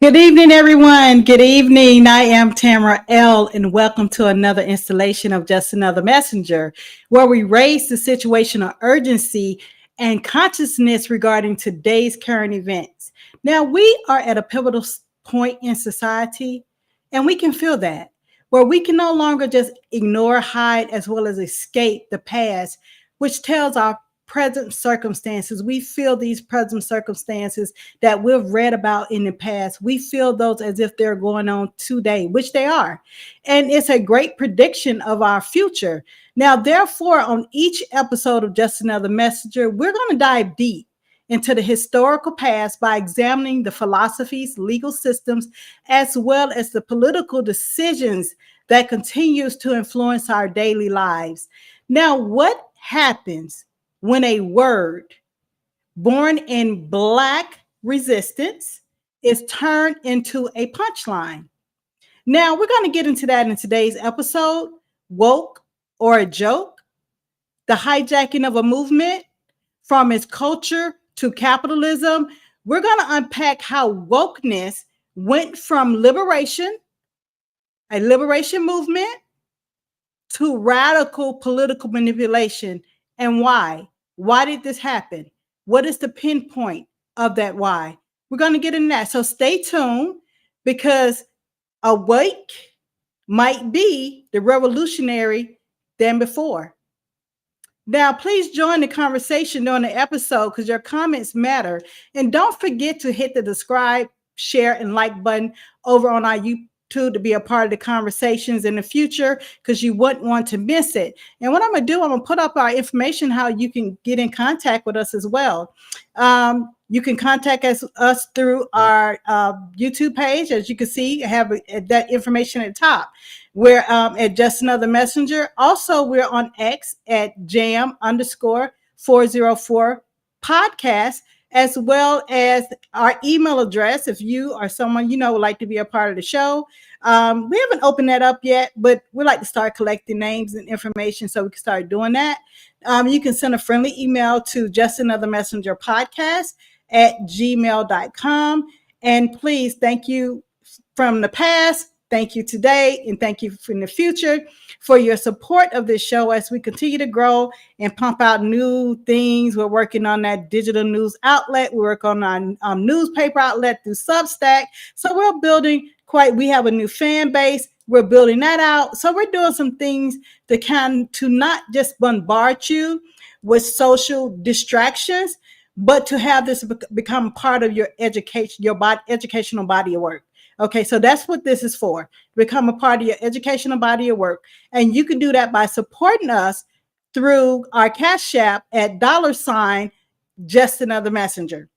Good evening, everyone. Good evening. I am Tamara L., and welcome to another installation of Just Another Messenger, where we raise the situational urgency and consciousness regarding today's current events. Now, we are at a pivotal point in society, and we can feel that, where we can no longer just ignore, hide, as well as escape the past, which tells our present circumstances. We feel these present circumstances that we've read about in the past. We feel those as if they're going on today, which they are. And it's a great prediction of our future. Now, therefore, on each episode of Just Another Messenger, we're going to dive deep into the historical past by examining the philosophies, legal systems, as well as the political decisions that continues to influence our daily lives. Now, what happens when a word born in Black resistance is turned into a punchline? Now, we're going to get into that in today's episode. Woke or a joke, the hijacking of a movement from its culture to capitalism. We're going to unpack how wokeness went from a liberation movement, to radical political manipulation, and why. Why did this happen? What is the pinpoint of that why? We're going to get in that. So stay tuned, because awake might be the revolutionary than before. Now, please join the conversation during the episode, because your comments matter. And don't forget to hit the subscribe, share, and like button over on our YouTube to be a part of the conversations in the future, because you wouldn't want to miss it. And what I'm going to do, I'm going to put up our information, how you can get in contact with us as well. You can contact us through our YouTube page. As you can see, I have that information at the top. We're at Just Another Messenger. Also, we're on X at jam_404 podcast, as well as our email address. If you or someone you know would like to be a part of the show, we haven't opened that up yet, but we like to start collecting names and information so we can start doing that. You can send a friendly email to justanothermessengerpodcast@gmail.com. And please, thank you from the past, thank you today, and thank you in the future for your support of this show as we continue to grow and pump out new things. We're working on that digital news outlet. We work on our newspaper outlet through Substack. So we're building we have a new fan base. We're building that out. So we're doing some things to not just bombard you with social distractions, but to have this become part of your education, educational body of work. Okay, so that's what this is for. Become a part of your educational body of work. And you can do that by supporting us through our Cash App at $Just Another Messenger.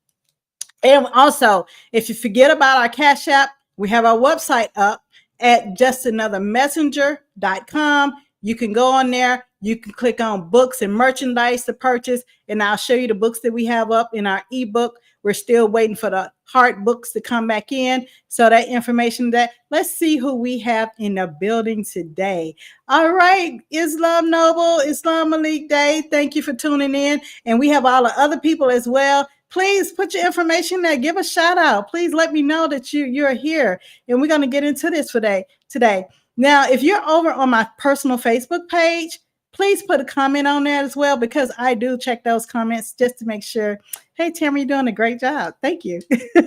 And also, if you forget about our Cash App, we have our website up at justanothermessenger.com. You can go on there. You can click on books and merchandise to purchase, and I'll show you the books that we have up in our ebook. We're still waiting for the hard books to come back in. So that information, let's see who we have in the building today. All right, Islam Noble, Islam Malik Day, thank you for tuning in. And we have all the other people as well. Please put your information there. Give a shout out. Please let me know that you're here. And we're going to get into this today. Now, if you're over on my personal Facebook page, please put a comment on there as well, because I do check those comments just to make sure. Hey, Tamara, you're doing a great job. Thank you. All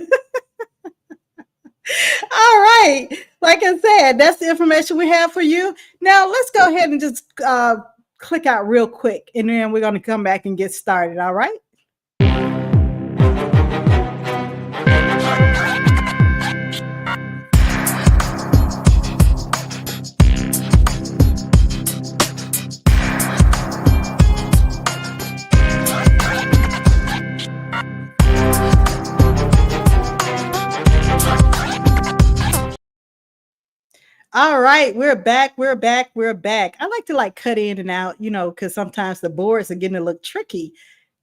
right. Like I said, that's the information we have for you. Now, let's go ahead and just click out real quick, and then we're going to come back and get started. All right. All right, we're back. I like to cut in and out, because sometimes the boards are getting a little tricky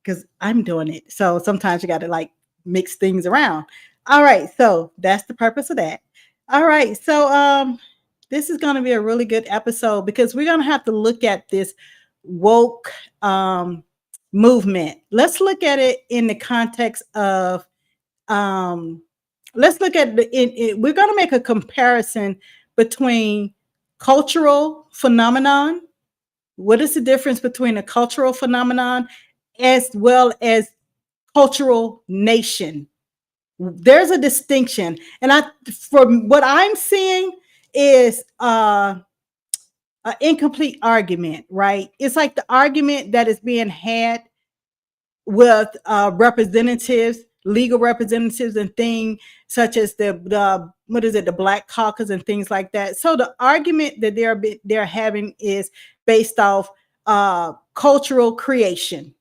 because I'm doing it. So sometimes you got to mix things around. All right, so that's the purpose of that. All right, so this is going to be a really good episode, because we're going to have to look at this woke movement. Let's look at it in the context of let's look at we're going to make a comparison between cultural phenomenon. What is the difference between a cultural phenomenon as well as cultural nation? There's a distinction, and from what I'm seeing is an incomplete argument, right? It's like the argument that is being had with representatives, legal representatives, and things such as the what is it, the Black Caucus and things like that. So the argument that they're having is based off cultural creation.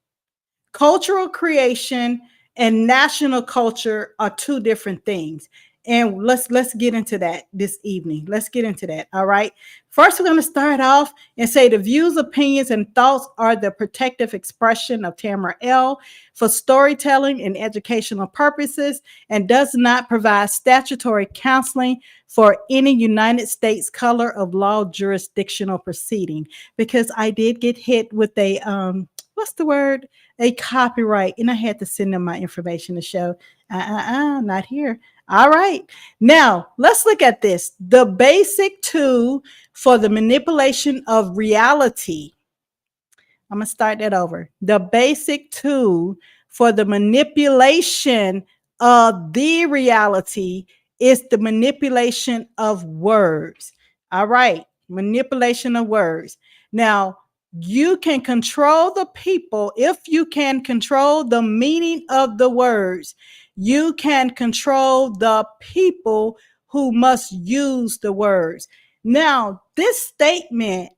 Cultural creation and national culture are two different things. And let's get into that this evening. Let's get into that. All right. First, we're going to start off and say the views, opinions, and thoughts are the protective expression of Tamara L. for storytelling and educational purposes and does not provide statutory counseling for any United States color of law jurisdictional proceeding. Because I did get hit with a what's the word? A copyright, and I had to send them my information to show. Not here. All right. Now, let's look at this. The basic tool for the manipulation of reality. I'm going to start that over. The basic tool for the manipulation of the reality is the manipulation of words. All right. Manipulation of words. Now, you can control the people if you can control the meaning of the words. You can control the people who must use the words. Now, this statement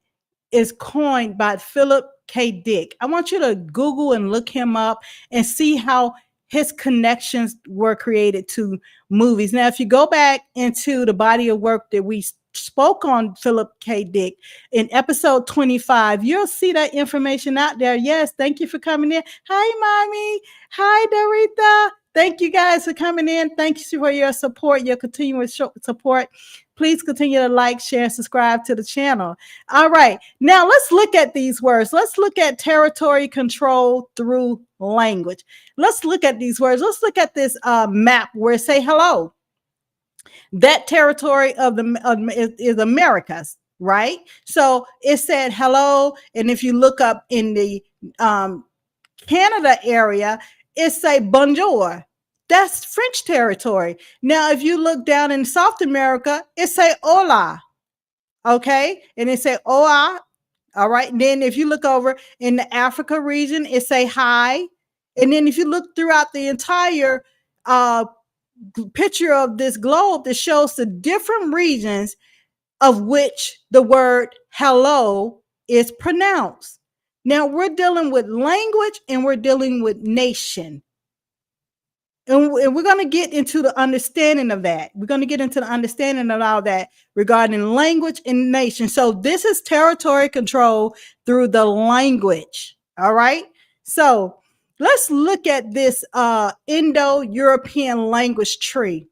is coined by Philip K. Dick. I want you to Google and look him up and see how his connections were created to movies. Now, if you go back into the body of work that we spoke on Philip K. Dick in episode 25, you'll see that information out there. Yes, thank you for coming in. Hi, Mommy. Hi, Dorita. Thank you guys for coming in. Thank you for your support, your continuous support. Please continue to like, share, and subscribe to the channel. All right. Now let's look at these words. Let's look at territory control through language. Let's look at these words. Let's look at this map where it say hello. That territory of the is Americas, right? So it said hello. And if you look up in the Canada area, it say bonjour. That's French territory. Now, if you look down in South America, it say hola. Okay. And it say hola. All right. And then if you look over in the Africa region, it say hi. And then if you look throughout the entire picture of this globe that shows the different regions of which the word hello is pronounced. Now we're dealing with language and we're dealing with nation. And we're going to get into the understanding of that. We're going to get into the understanding of all that regarding language and nation. So this is territory control through the language. All right. So let's look at this Indo-European language tree.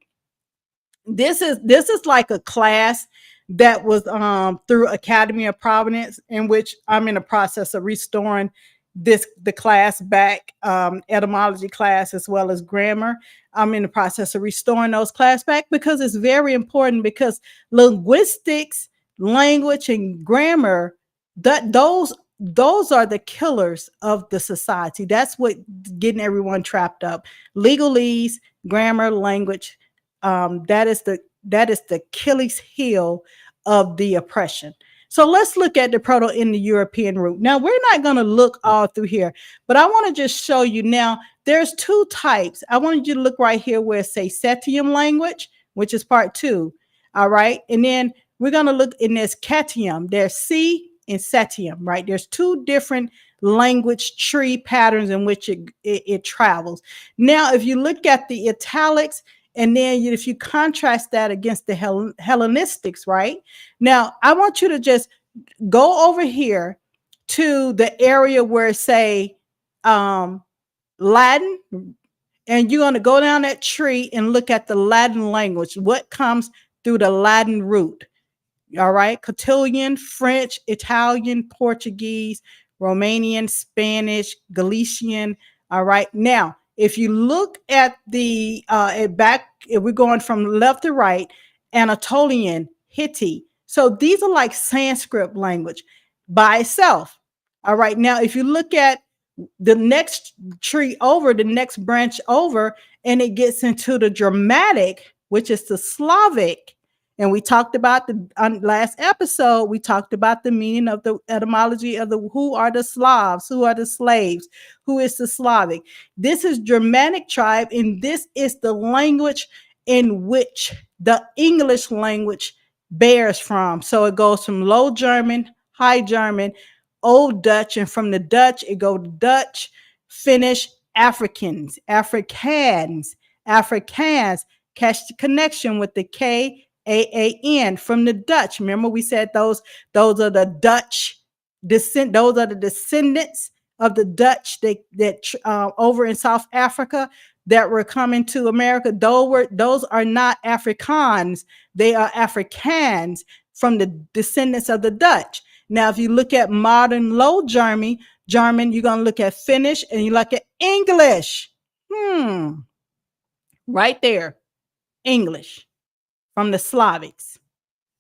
This is like a class that was through Academy of Providence, in which I'm in the process of restoring the class back, etymology class as well as grammar. I'm in the process of restoring those class back because it's very important, because linguistics, language, and grammar, those are the killers of the society. That's what getting everyone trapped up. Legalese, grammar, language, that is the Achilles heel of the oppression. So let's look at the Proto-Indo-European root. Now, we're not going to look all through here, but I want to just show you now. There's two types. I want you to look right here where it says Cetium language, which is part 2. All right. And then we're going to look in this Cetium. There's C and Cetium, right? There's two different language tree patterns in which it travels. Now, if you look at the italics, and then if you contrast that against the Hellenistics, right? Now, I want you to just go over here to the area where say Latin, and you're going to go down that tree and look at the Latin language. What comes through the Latin root? All right. Castilian, French, Italian, Portuguese, Romanian, Spanish, Galician. All right. Now, If you look at the back, if we're going from left to right, Anatolian, Hittite. So these are like Sanskrit language by itself. All right. Now, if you look at the next tree over, the next branch over, and it gets into the Dramatic, which is the Slavic. And we talked about the last episode, we talked about the meaning of the etymology of the who are the Slavs, who are the slaves, who is the Slavic. This is Germanic tribe, and this is the language in which the English language bears from. So it goes from Low German, High German, Old Dutch, and from the Dutch, it goes to Dutch, Finnish, Africans, Afrikaans, catch the connection with the K-A-A-N from the Dutch. Remember, we said those are the Dutch those are the descendants of the Dutch that over in South Africa that were coming to America. Those are not Afrikaans, they are Afrikaans from the descendants of the Dutch. Now, if you look at modern Low German, you're going to look at Finnish and you look at English. Right there. English from the Slavics,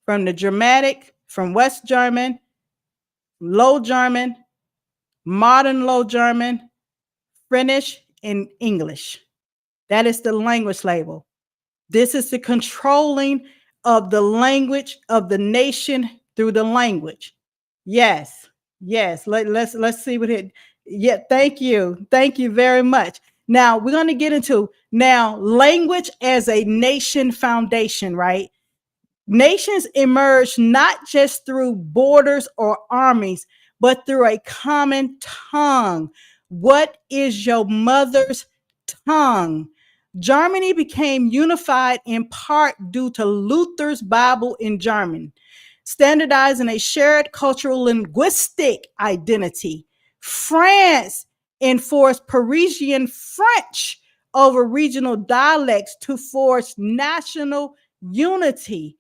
from the Germanic, from West German, Low German, modern Low German, Finnish, and English. That is the language label. This is the controlling of the language of the nation through the language. Yes. Let's see what it. Yeah, thank you very much. Now we're going to get into language as a nation foundation, right? Nations emerge not just through borders or armies, but through a common tongue. What is your mother's tongue? Germany became unified in part due to Luther's Bible in German, standardizing a shared cultural linguistic identity. France enforced Parisian French over regional dialects to forge national unity.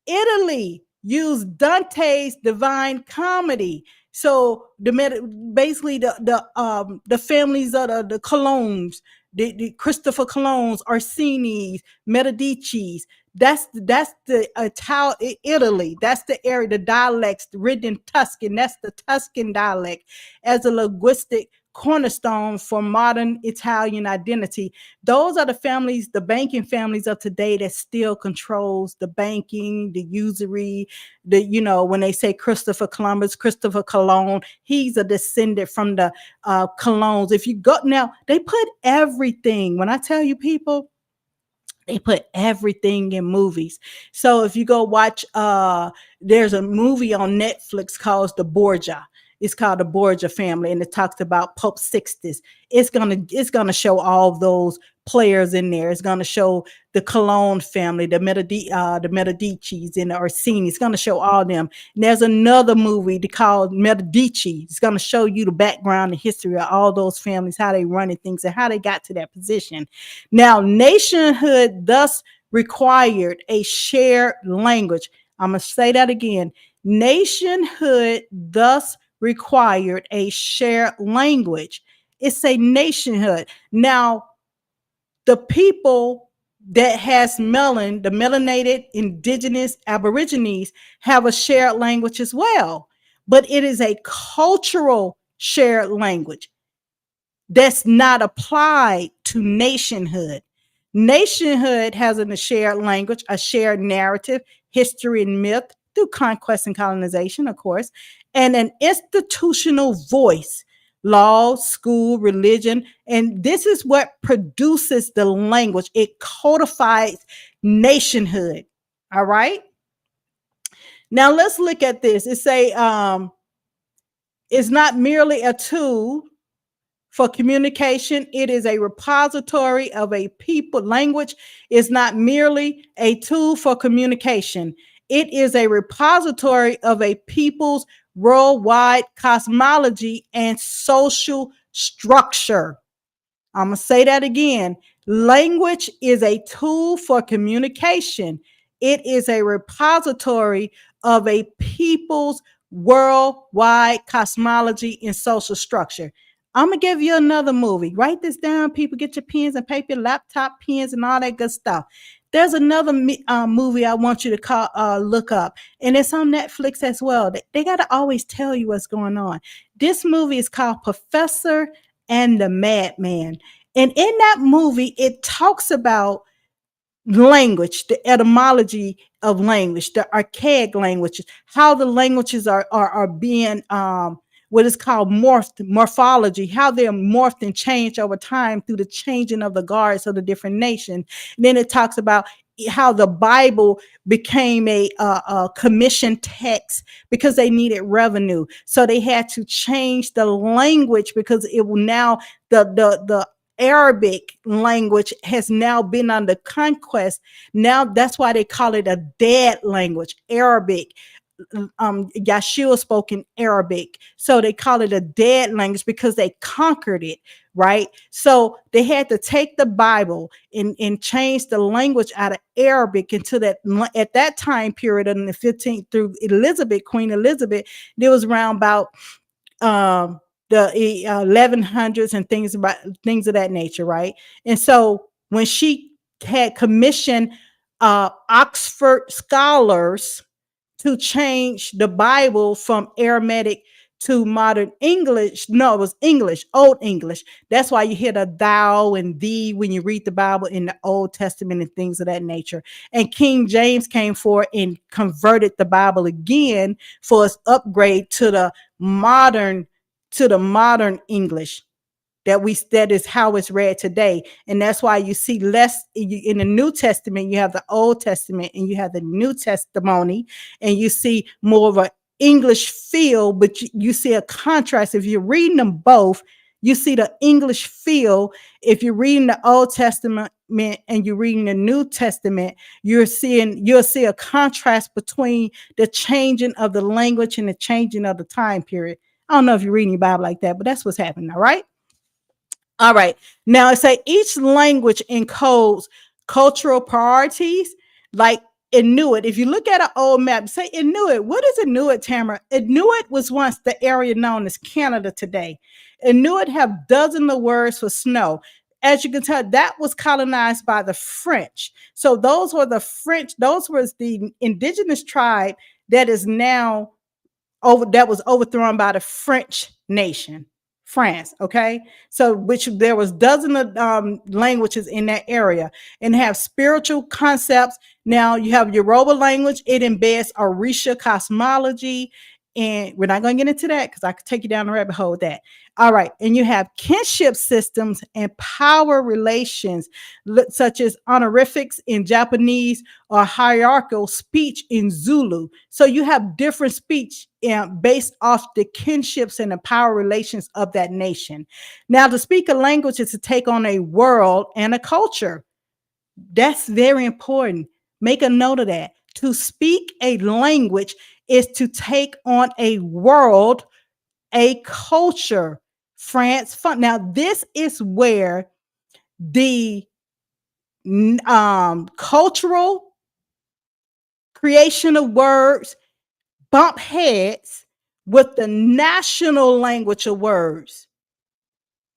Italy used Dante's Divine Comedy. So basically the families of the Colognes, the Christopher Colognes, Orsini's, Medici's. That's the Italy. That's the area, the dialects written in Tuscan. That's the Tuscan dialect as a linguistic cornerstone for modern Italian identity. Those are the families, the banking families of today that still controls the banking, the usury, when they say Christopher Columbus, Christopher Cologne, he's a descendant from the Colognes. If you go now, they put everything. When I tell you people, they put everything in movies. So if you go watch, there's a movie on Netflix called The Borgia. It's called The Borgia Family, and it talks about Pope Sixtus. It's gonna show all those players in there. It's gonna show the Cologne family, the Medici's, and the Orsini. It's gonna show all them. And there's another movie called Medici. It's gonna show you the background and history of all those families, how they running things, and how they got to that position. Now, nationhood thus required a shared language. I'm gonna say that again. Nationhood thus required a shared language. It's a nationhood. Now, the people that has the melanated, indigenous, aborigines have a shared language as well. But it is a cultural shared language that's not applied to nationhood. Nationhood has a shared language, a shared narrative, history and myth through conquest and colonization, of course, and an institutional voice, law, school, religion. And this is what produces the language. It codifies nationhood. All right. Now let's look at this. It's not merely a tool for communication. It is a repository of a people. Language is not merely a tool for communication. It is a repository of a people's worldwide cosmology and social structure. I'm going to say that again. Language is a tool for communication. It is a repository of a people's worldwide cosmology and social structure. I'm gonna give you another movie. Write this down, people. Get your pens and paper, laptop pens, and all that good stuff. There's another movie I want you to look up, and it's on Netflix as well. They got to always tell you what's going on. This movie is called Professor and the Madman, and in that movie, it talks about language, the etymology of language, the archaic languages, how the languages are being what is called morphology, how they're morphed and changed over time through the changing of the guards of the different nations. And then it talks about how the Bible became a commission text because they needed revenue, so they had to change the language because it will now the Arabic language has now been under conquest. Now that's why they call it a dead language, Arabic. Yeshua spoke in Arabic, so they call it a dead language because they conquered it, right? So they had to take the Bible and change the language out of Arabic into that. At that time period in the 15th through Elizabeth, Queen Elizabeth, there was around about the 1100s and things of that nature, right? And so when she had commissioned Oxford scholars to change the Bible from Aramaic to modern English. No, it was English, Old English. That's why you hear the thou and thee when you read the Bible in the Old Testament and things of that nature. And King James came forward and converted the Bible again for its upgrade to the modern English that is how it's read today. And that's why you see less in the New Testament. You have the Old Testament and you have the New Testimony, and you see more of an English feel, but you see a contrast. If you're reading them both, you see the English feel. If you're reading the Old Testament and you're reading the New Testament, you'll see a contrast between the changing of the language and the changing of the time period. I don't know if you're reading your Bible like that, but that's what's happening. All right. All right. Now it say each language encodes cultural priorities, like Inuit. If you look at an old map, say Inuit. What is Inuit, Tamara? Inuit was once the area known as Canada today. Inuit have dozens of words for snow. As you can tell, that was colonized by the French. So those were the French. Those was the indigenous tribe that is now that was overthrown by the French nation, France. Okay, so which there was dozens of languages in that area, and have spiritual concepts. Now you have Yoruba language; it embeds Orisha cosmology, and we're not going to get into that because I could take you down the rabbit hole with that. All right, and you have kinship systems and power relations, such as honorifics in Japanese or hierarchical speech in Zulu. So you have different speech based off the kinships and the power relations of that nation. Now, to speak a language is to take on a world and a culture. That's very important. Make a note of that. To speak a language is to take on a world, a culture. France, now this is where the cultural creation of words bump heads with the national language of words.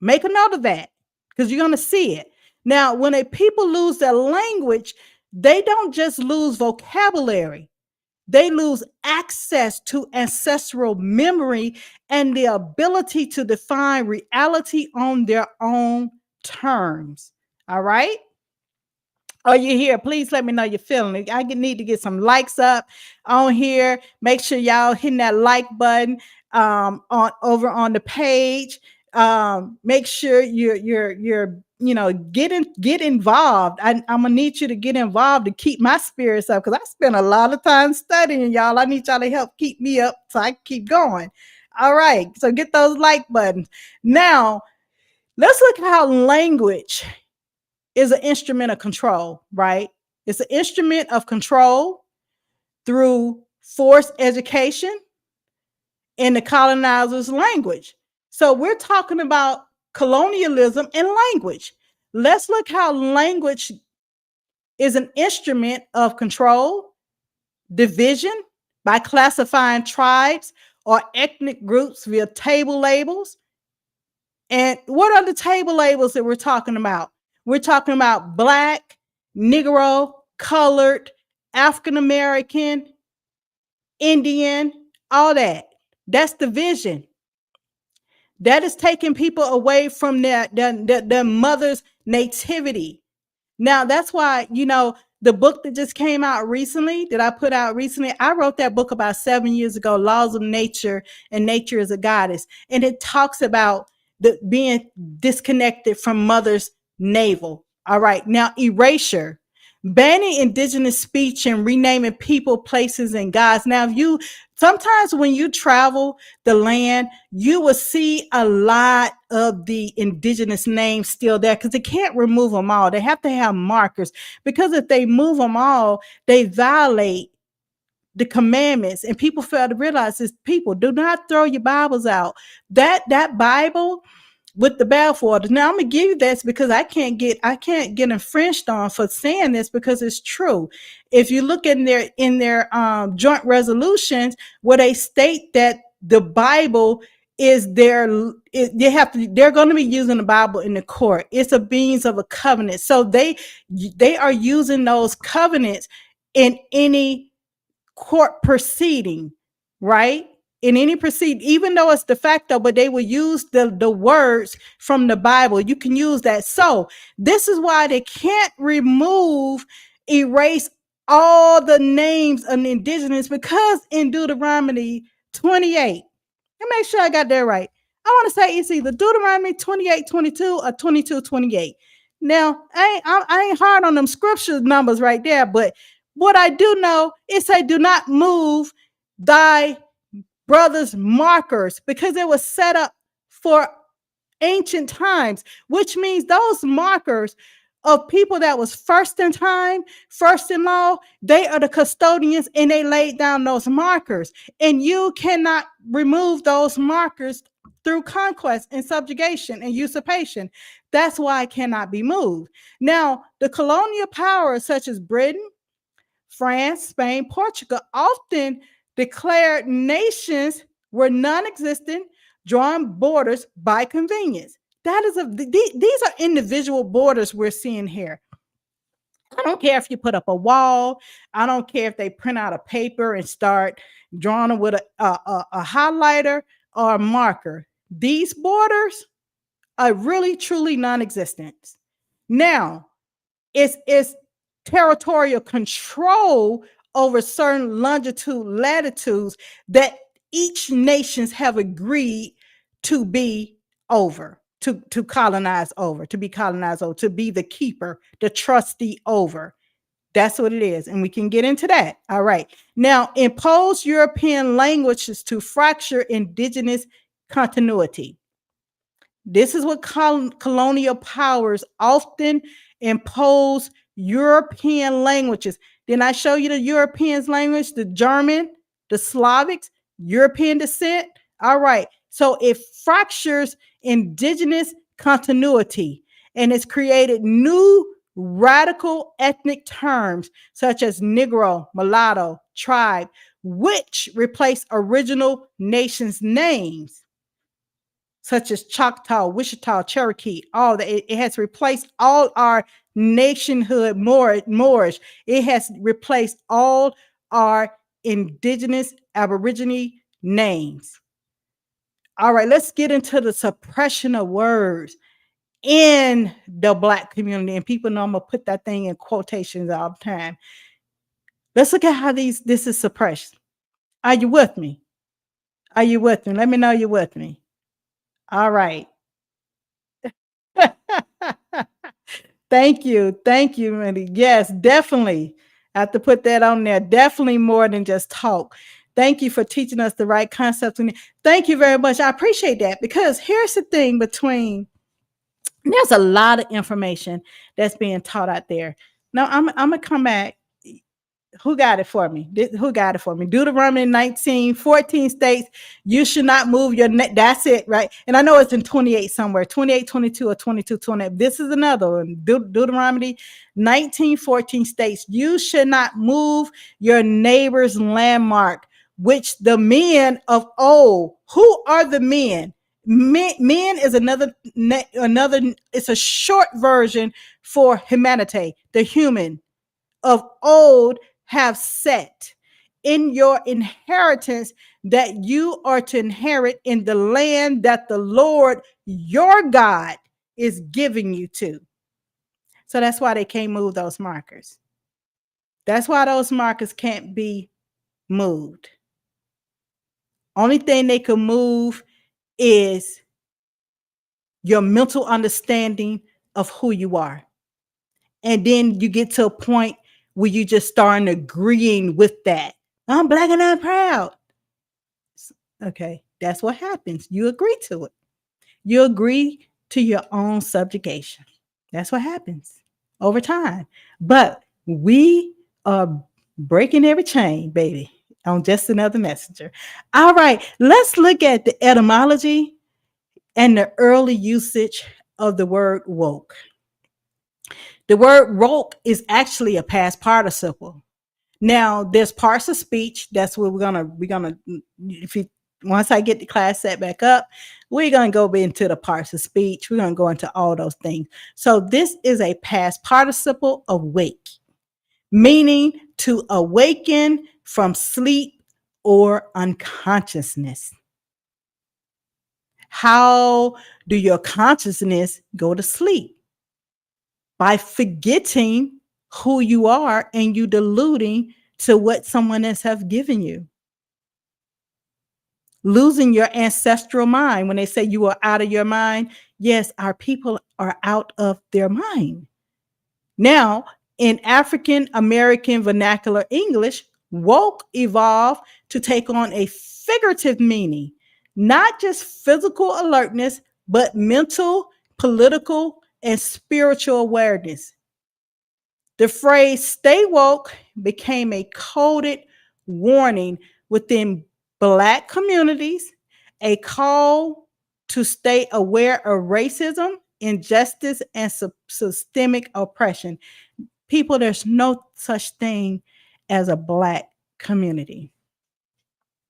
Make a note of that because you're going to see it. Now, when a people lose their language, they don't just lose vocabulary. They lose access to ancestral memory and the ability to define reality on their own terms. All right. Are you here? Please let me know you're feeling it. I need to get some likes up on here. Make sure y'all hitting that like button on over on the page. Make sure you're get involved. I'm gonna need you to get involved to keep my spirits up because I spend a lot of time studying, y'all. I need y'all to help keep me up so I can keep going. All right, so get those like buttons. Now let's look at how language is an instrument of control, right? It's an instrument of control through forced education in the colonizer's language. So we're talking about colonialism and language. Let's look how language is an instrument of control, division by classifying tribes or ethnic groups via table labels, And what are the table labels that we're talking about? We're talking about black, Negro, colored, African American, Indian, all that. That's division. That is taking people away from their mother's nativity. Now, that's why, the book that just came out recently, that I put out recently, I wrote that book about 7 years ago, Laws of Nature and Nature is a Goddess. And it talks about being disconnected from mother's navel. All right. Now, erasure, banning indigenous speech and renaming people, places, and gods. Now, if you sometimes when you travel the land, you will see a lot of the indigenous names still there because they can't remove them all. They have to have markers because if they move them all, they violate the commandments. And people fail to realize this. People, do not throw your Bibles out. That Bible with the bathwater. Now I'm gonna give you this because I can't get infringed on for saying this because it's true. If you look in their joint resolutions where they state that the Bible is they're going to be using the Bible in the court. It's a means of a covenant. So they are using those covenants in any court proceeding, right? In any proceed, even though it's de facto, but they will use the words from the Bible. You can use that. So this is why they can't erase all the names of the indigenous, because in Deuteronomy 28, and make sure I got that right. I want to say it's either Deuteronomy 28:22 or 22:28. Now, I ain't hard on them scripture numbers right there, but what I do know is say, do not move thy brother's markers, because it was set up for ancient times, which means those markers of people that was first in time, first in law, they are the custodians and they laid down those markers. And you cannot remove those markers through conquest and subjugation and usurpation. That's why it cannot be moved. Now, the colonial powers such as Britain, France, Spain, Portugal often declared nations were non-existent, drawing borders by convenience. These are individual borders we're seeing here. I don't care if you put up a wall. I don't care if they print out a paper and start drawing it with a highlighter or a marker. These borders are really, truly non-existent. Now, it's territorial control over certain longitude latitudes that each nations have agreed to be over, to colonize over, to be colonized over, to be the keeper, the trustee over. That's what it is. And we can get into that. All right. Now, impose European languages to fracture indigenous continuity. This is what colonial powers often impose European languages. Then I show you the Europeans' language, the German, the Slavics, European descent. All right. So it fractures indigenous continuity and it's created new radical ethnic terms such as Negro, mulatto, tribe, which replace original nations' names, such as Choctaw, Wichita, Cherokee, all that. It has replaced all our nationhood Moorish. It has replaced all our indigenous Aborigine names. All right, let's get into the suppression of words in the Black community. And people know I'm going to put that thing in quotations all the time. Let's look at how this is suppressed. Are you with me? Are you with me? Let me know you're with me. All right. Thank you. Thank you, Mindy. Yes, definitely. I have to put that on there. Definitely more than just talk. Thank you for teaching us the right concepts. Thank you very much. I appreciate that, because here's the thing there's a lot of information that's being taught out there. Now, I'm going to come back. Who got it for me? Who got it for me? Deuteronomy 19:14 states, you should not move your neck. That's it, right? And I know it's in 28 somewhere, 28:22 or 22:28. This is another one. Deuteronomy 19:14 states, you should not move your neighbor's landmark, which the men of old, who are the men? Men is another. It's a short version for humanity, the human of old have set in your inheritance that you are to inherit in the land that the Lord your God is giving you to. So that's why they can't move those markers. That's why those markers can't be moved. Only thing they can move is your mental understanding of who you are. And then you get to a point where you just start agreeing with that. I'm black and I'm proud. Okay, that's what happens. You agree to it. You agree to your own subjugation. That's what happens over time. But we are breaking every chain, baby, on Just Another Messenger. All right, let's look at the etymology and the early usage of the word woke. The word woke is actually a past participle. Now, there's parts of speech. That's what we're gonna if you once I get the class set back up, we're gonna go into the parts of speech. We're gonna go into all those things. So this is a past participle of wake, meaning to awaken from sleep or unconsciousness. How do your consciousness go to sleep? By forgetting who you are and you deluding to what someone else have given you. Losing your ancestral mind. When they say you are out of your mind, yes, our people are out of their mind. Now, in African American vernacular English, woke evolved to take on a figurative meaning, not just physical alertness, but mental, political, and spiritual awareness. The phrase stay woke became a coded warning within Black communities, a call to stay aware of racism, injustice, and systemic oppression. People, there's no such thing as a Black community.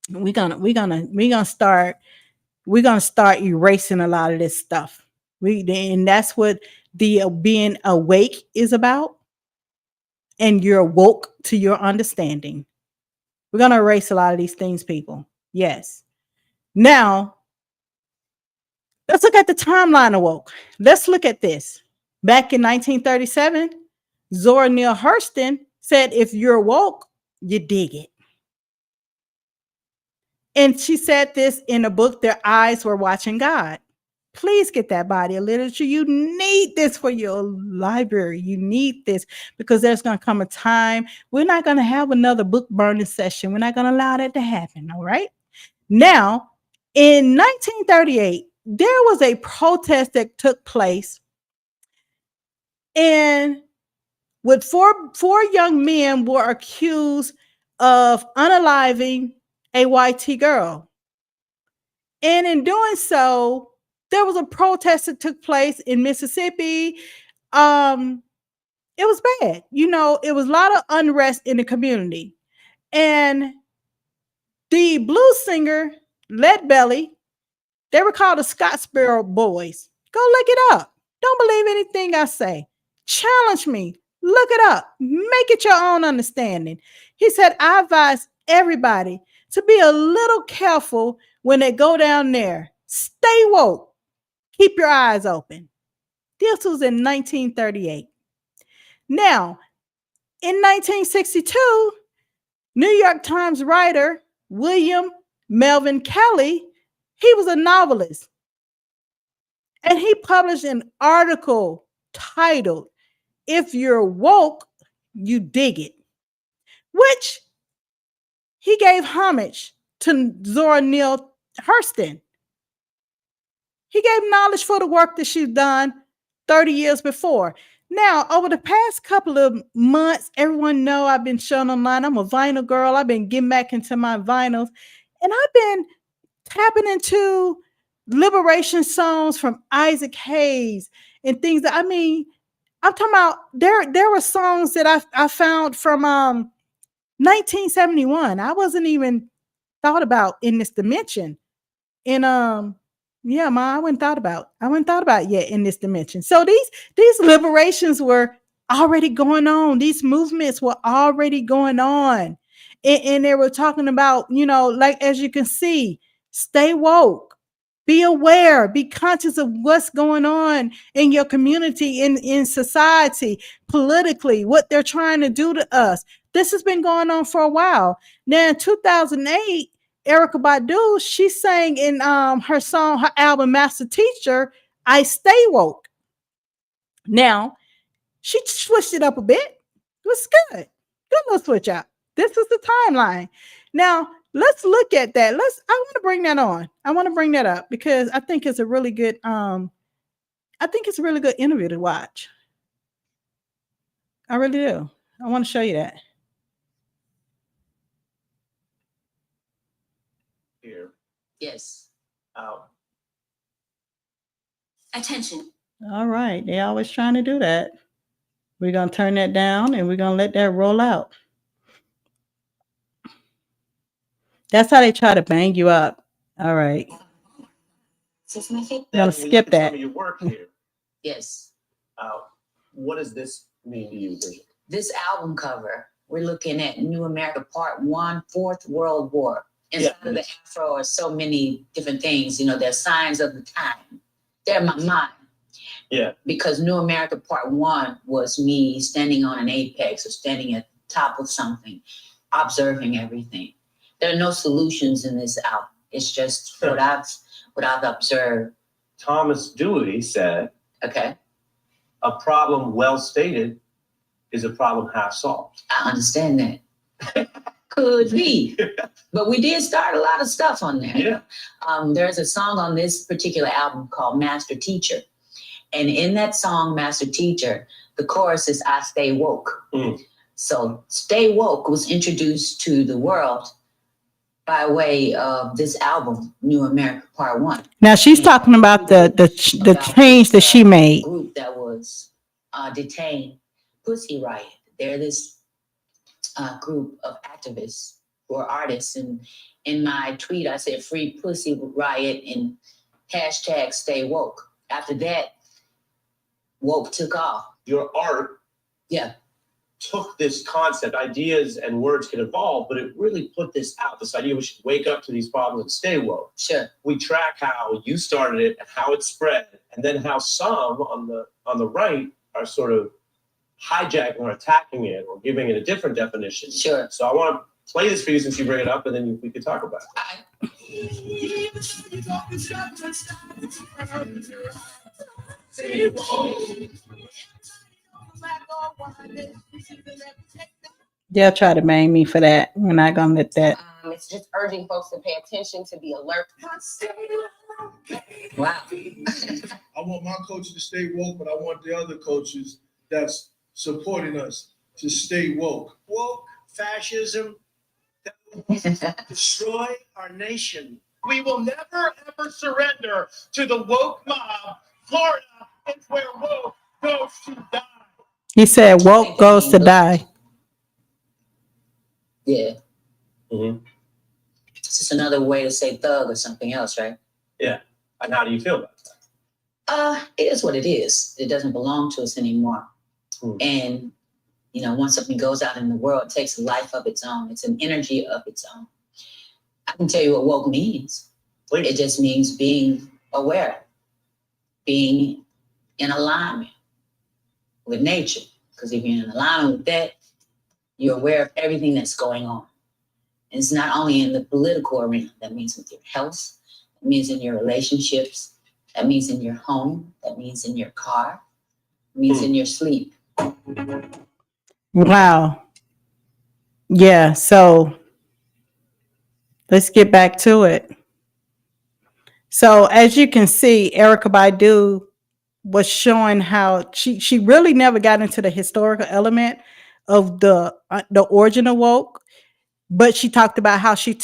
We're gonna start erasing a lot of this stuff. And that's what the being awake is about, and you're woke to your understanding. We're going to erase a lot of these things, people. Yes. Now, let's look at the timeline of woke. Let's look at this. Back in 1937, Zora Neale Hurston said, if you're woke, you dig it. And she said this in a book, Their Eyes Were Watching God. Please get that body of literature. You need this for your library. You need this because there's going to come a time we're not going to have another book burning session. We're not going to allow that to happen. All right. Now, in 1938, there was a protest that took place, and with four young men were accused of unaliving a YT girl. And in doing so, there was a protest that took place in Mississippi. It was bad. It was a lot of unrest in the community. And the blues singer, Lead Belly, they were called the Scottsboro Boys. Go look it up. Don't believe anything I say. Challenge me. Look it up. Make it your own understanding. He said, I advise everybody to be a little careful when they go down there. Stay woke. Keep your eyes open. This was in 1938. Now, in 1962, New York Times writer William Melvin Kelly, he was a novelist, and he published an article titled, If You're Woke, You Dig It, which he gave homage to Zora Neale Hurston. He gave knowledge for the work that she's done 30 years before. Now, over the past couple of months, everyone know I've been showing online. I'm a vinyl girl. I've been getting back into my vinyls, and I've been tapping into liberation songs from Isaac Hayes and things that, I'm talking about there were songs that I found from 1971. I wasn't even thought about in this dimension in Yeah, ma, I wouldn't thought about yet in this dimension. So these liberations were already going on. These movements were already going on. And they were talking about, like as you can see, stay woke, be aware, be conscious of what's going on in your community, in society, politically, what they're trying to do to us. This has been going on for a while. Now in 2008, Erica Badu, she sang in her song, her album Master Teacher, I Stay Woke. Now, she switched it up a bit. It was good. Good little switch up. This is the timeline. Now, let's look at that. I want to bring that on. I want to bring that up because I think it's a really good interview to watch. I really do. I want to show you that. Here. Yes. Attention. All right. They always trying to do that. We're going to turn that down and we're going to let that roll out. That's how they try to bang you up. All right. I'm going to skip that. Some of your work here. Yes. What does this mean to you, Bridget? This album cover, we're looking at New America Part 1, Fourth World War. Inside of the Afro are so many different things. They're signs of the time. They're in my mind. Yeah. Because New America Part 1 was me standing on an apex or standing at the top of something, observing everything. There are no solutions in this album. It's just what I've observed. Thomas Dewey said, okay, a problem well stated is a problem half solved. I understand that. Could be. But we did start a lot of stuff on there. Yeah. There's a song on this particular album called Master Teacher. And in that song, Master Teacher, the chorus is I Stay Woke. Mm. So Stay Woke was introduced to the world by way of this album, New America Part 1. Now she's talking about the change that she made. Group that was detained, Pussy Riot. They're this group of activists who are artists. And in my tweet, I said free Pussy Riot and hashtag Stay Woke. After that, woke took off. Your art took this concept, ideas and words can evolve, but it really put this out, this idea we should wake up to these problems and stay woke. Sure. We track how you started it and how it spread, and then how some on the right are sort of hijacking or attacking it or giving it a different definition. Sure. So I want to play this for you since you bring it up, and then we could talk about it. They'll try to bang me for that. We're not gonna let that. It's just urging folks to pay attention, to be alert. Wow. I want my coaches to stay woke, but I want the other coaches that's supporting us to stay woke. Woke fascism that will destroy our nation. We will never, ever surrender to the woke mob. Florida is where woke goes to die. He said woke goes to die. Yeah. Mm-hmm. It's just another way to say thug or something else, right? Yeah. And how do you feel about that? It is what it is. It doesn't belong to us anymore. And, once something goes out in the world, it takes a life of its own. It's an energy of its own. I can tell you what woke means. Please. It just means being aware, being in alignment with nature. Because if you're in alignment with that, you're aware of everything that's going on. And it's not only in the political arena. That means with your health. That means in your relationships. That means in your home. That means in your car. It means in your sleep. Wow. Yeah, so let's get back to it. So as you can see, Erica Badu was showing how she really never got into the historical element of the origin of woke, but she talked about how she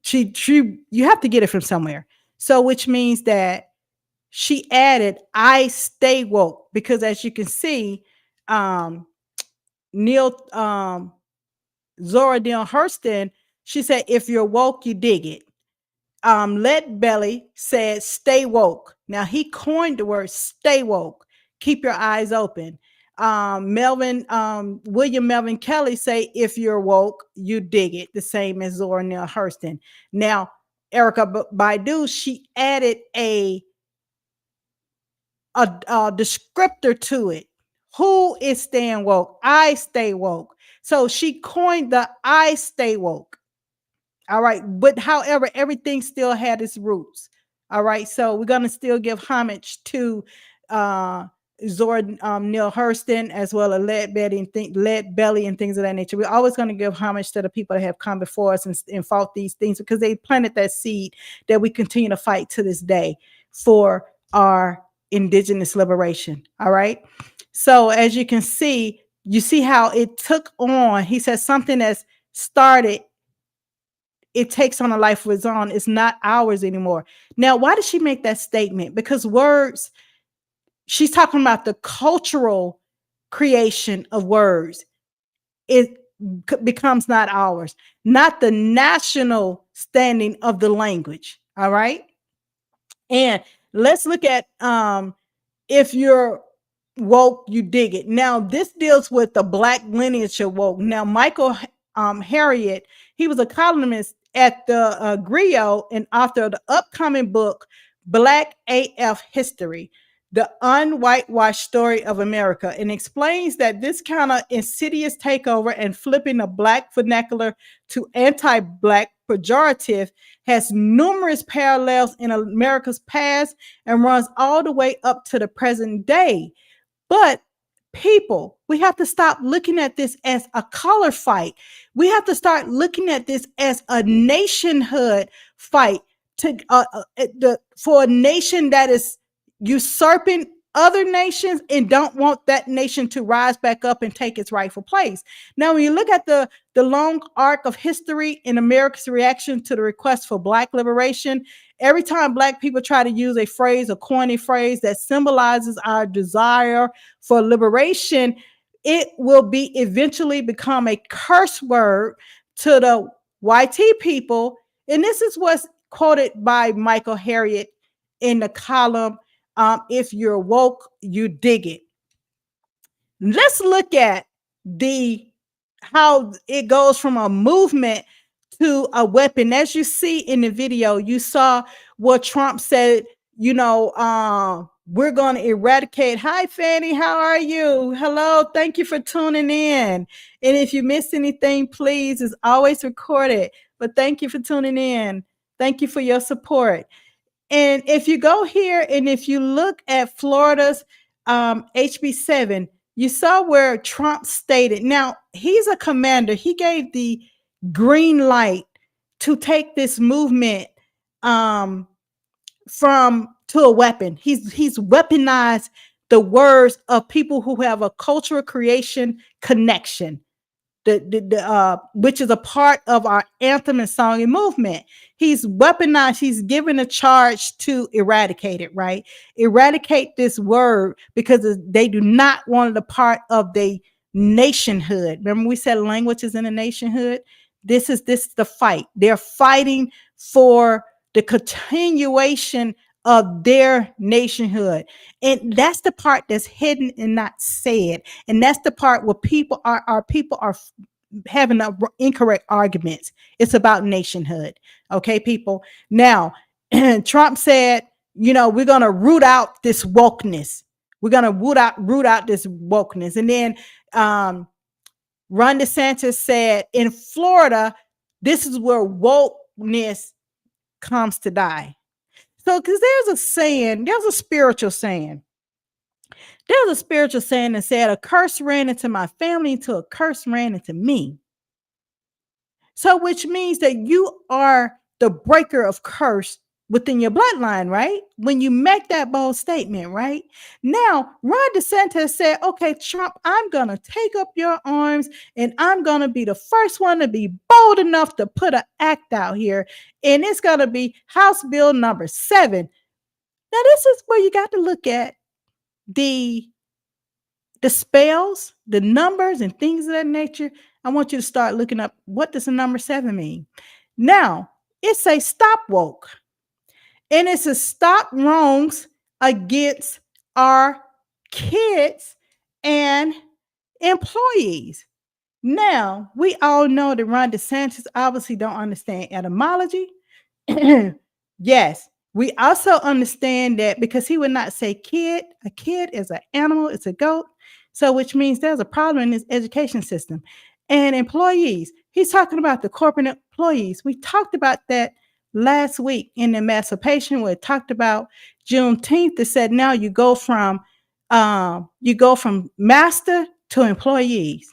you have to get it from somewhere. So which means that she added I stay woke, because as you can see, Zora Neale Hurston, she said, if you're woke, you dig it. Let Belly said, "Stay woke." Now he coined the word "stay woke." Keep your eyes open. William Melvin Kelly say, "If you're woke, you dig it." The same as Zora Neale Hurston. Now Erica Baidu, she added a descriptor to it. Who is staying woke? I stay woke. So she coined the "I stay woke." All right. But however, everything still had its roots. All right. So we're going to still give homage to uh, Zora Neale Hurston, as well as Lead Belly and things of that nature. We're always going to give homage to the people that have come before us and fought these things, because they planted that seed that we continue to fight to this day for our indigenous liberation. All right. So as you can see, you see how it took on. He says something that's started, it takes on a life of its own. It's not ours anymore. Now, why did she make that statement? Because words, she's talking about the cultural creation of words. It becomes not ours, not the national standing of the language. All right. And let's look at if you're woke, you dig it. Now, this deals with the Black lineage of woke. Now, Michael Harriet, he was a columnist at the Griot and author of the upcoming book, Black AF History, the unwhitewashed story of America, and explains that this kind of insidious takeover and flipping the Black vernacular to anti-Black pejorative has numerous parallels in America's past and runs all the way up to the present day. But people, we have to stop looking at this as a color fight. We have to start looking at this as a nationhood fight for a nation that is usurping other nations and don't want that nation to rise back up and take its rightful place. Now, when you look at the long arc of history in America's reaction to the request for Black liberation, every time Black people try to use a phrase, a corny phrase that symbolizes our desire for liberation, it will be eventually become a curse word to the YT people. And this is what's quoted by Michael Harriet in the column, If You're Woke, You Dig It. Let's look at how it goes from a movement to a weapon. As you see in the video, you saw what Trump said, we're going to eradicate. Hi, Fanny. How are you? Hello. Thank you for tuning in. And if you missed anything, please, it's always recorded. But thank you for tuning in. Thank you for your support. And if you go here and if you look at Florida's HB 7, you saw where Trump stated, now he's a commander. He gave the green light to take this movement to a weapon. He's weaponized the words of people who have a cultural creation connection, which is a part of our anthem and song and movement. He's weaponized, he's given a charge to eradicate it, right? Eradicate this word because they do not want it a part of the nationhood. Remember we said language is in a nationhood? This is the fight. They're fighting for the continuation of their nationhood. And that's the part that's hidden and not said. And that's the part where our people are having incorrect arguments. It's about nationhood. Okay, people. Now, Trump said, we're going to root out this wokeness. We're going to root out this wokeness. And then Ron DeSantis said, in Florida, this is where wokeness comes to die. So, because there's a spiritual saying. There's a spiritual saying that said, a curse ran into my family until a curse ran into me. So, which means that you are the breaker of curse within your bloodline, right? When you make that bold statement, right? Now, Ron DeSantis said, okay, Trump, I'm going to take up your arms and I'm going to be the first one to be bold enough to put an act out here. And it's going to be House Bill number 7. Now, this is where you got to look at the spells, the numbers and things of that nature. I want you to start looking up, what does the number 7 mean? Now, It's a stop woke. And it's a stop wrongs against our kids and employees. Now, we all know that Ron DeSantis obviously don't understand etymology. Yes, we also understand that because he would not say kid. A kid is an animal, it's a goat. So, which means there's a problem in this education system. And employees, he's talking about the corporate employees. We talked about that last week in the emancipation where it talked about Juneteenth that said now you go from master to employees.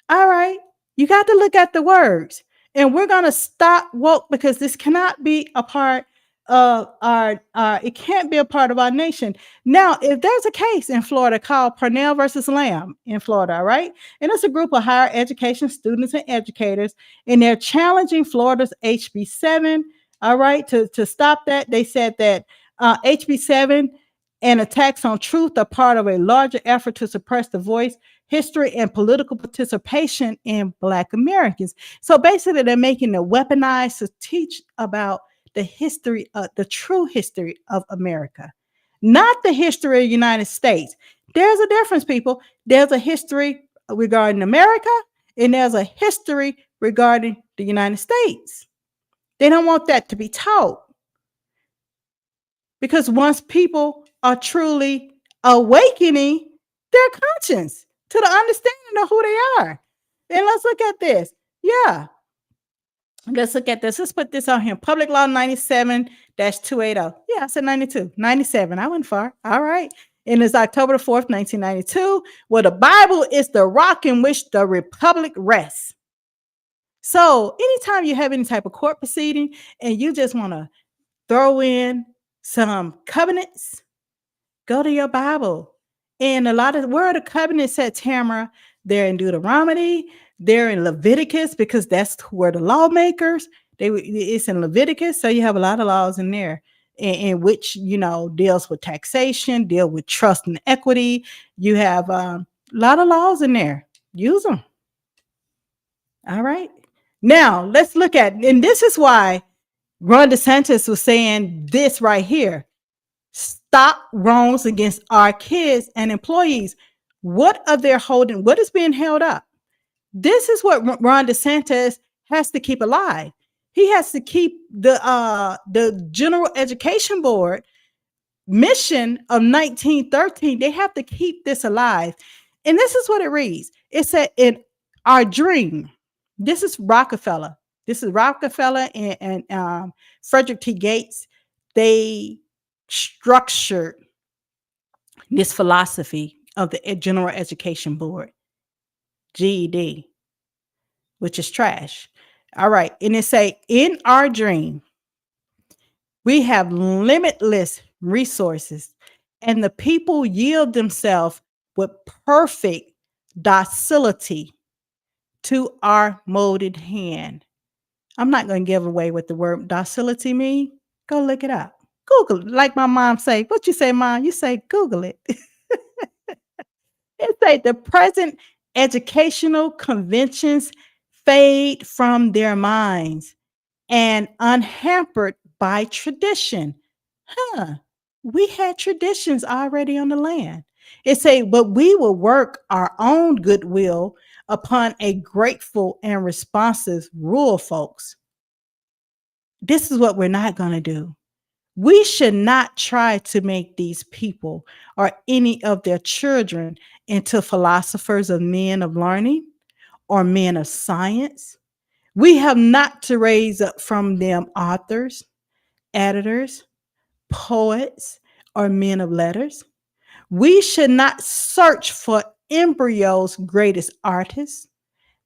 All right. You got to look at the words. And we're going to stop woke because this cannot be a part of it can't be a part of our nation. Now, if there's a case in Florida called Purnell versus Lamb in Florida, all right? And it's a group of higher education students and educators, and they're challenging Florida's HB 7, all right, to stop that. They said that HB 7 and attacks on truth are part of a larger effort to suppress the voice, history, and political participation in Black Americans. So basically, they're making it weaponized to teach about the history, the true history of America, not the history of the United States. There's a difference, people. There's a history regarding America, and there's a history regarding the United States. They don't want that to be taught. Because once people are truly awakening their conscience to the understanding of who they are. And let's look at this. Yeah. Let's look at this. Let's put this on here. Public Law 97-280. Yeah, I said 92. 97. I went far. All right. And it's October the 4th, 1992, where the Bible is the rock in which the republic rests. So anytime you have any type of court proceeding and you just want to throw in some covenants, go to your Bible. And a lot of where the covenants at, Tamara, they're in Deuteronomy, they're in Leviticus, because that's where the lawmakers, it's in Leviticus. So you have a lot of laws in there in which, deals with taxation, deal with trust and equity. You have a lot of laws in there. Use them. All right. Now let's look at, and this is why Ron DeSantis was saying this right here. Stop wrongs against our kids and employees. What are they holding? What is being held up? This is what Ron DeSantis has to keep alive. He has to keep the General Education Board mission of 1913. They have to keep this alive. And this is what it reads. It said, in our dream, this is Rockefeller. This is Rockefeller and Frederick T. Gates. They structured this philosophy of the General Education Board, GED, which is trash. All right. And it say, in our dream, we have limitless resources, and the people yield themselves with perfect docility to our molded hand. I'm not going to give away what the word docility means. Go look it up. Google it. Like my mom say, what you say, Mom? You say, Google it. It say the present educational conventions fade from their minds and unhampered by tradition. We had traditions already on the land. It say, but we will work our own goodwill upon a grateful and responsive rural folks. This is what we're not going to do. We should not try to make these people or any of their children into philosophers of men of learning or men of science. We have not to raise up from them authors, editors, poets, or men of letters. We should not search for embryos' greatest artists,